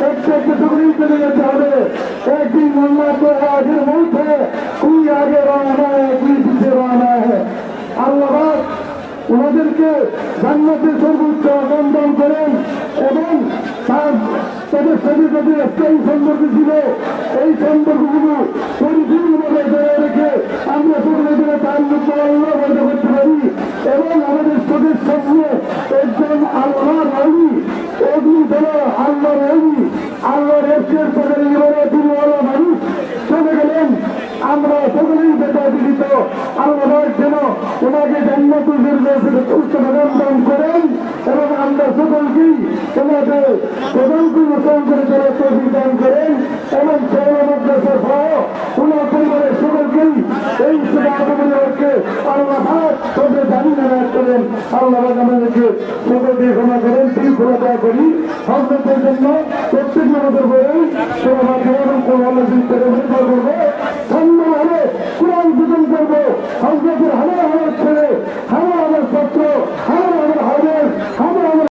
একটু একটু টুকরি চলে যেতে হবে। একদিন আল্লাহ তো আগের মধ্যে কুই আগে রওনা কুই পিছিয়ে রওনা আল্লাহ ওনাদেরকে জান্নাতের সর্বোচ্চ বন্ধন করেন এবং তাদের সাথে যাদের স্থায়ী সম্পর্ক ছিল এই সম্পর্কগুলো পরিপূর্ণভাবে ধরে রেখে আমরা সকলে তাল্লুক আল্লাহ বন্ধ করতে পারি এবং আমাদের চোখের সামনে একজন আল্লাহর অলি অগ্নি ধরা আল্লাহর অলি আল্লাহর এসের তাদের জীবনে দিনওয়ালা মানুষ চলে গেলেন। আমরা সকলেই বেটা দিত আল্লাহ যেন ওনাকে জান্নাতুল ফেরদাউসের উচ্চতা দান করেন এবং আমরা সকলকেই ওনাকে প্রধানকে অনুসরণ করে চলার তৌফিক দান করেন এবং শেওড়া মাদ্রাসা সহ ওনার পরিবারের সকলকেই এই সেবা আগমনকে আল্লাহ তবে জানিয়ে রাখ করেন। আল্লাহ আমাদেরকে সকলকে ক্ষমা করেন সেই ক্ষমা দয়া করি হজরতের জন্য প্রত্যেক আমাদের বলেন সেবা এবং কোন আল্লাহ করবো সম্মান হলে কোরআন পূজন করবো হজরতের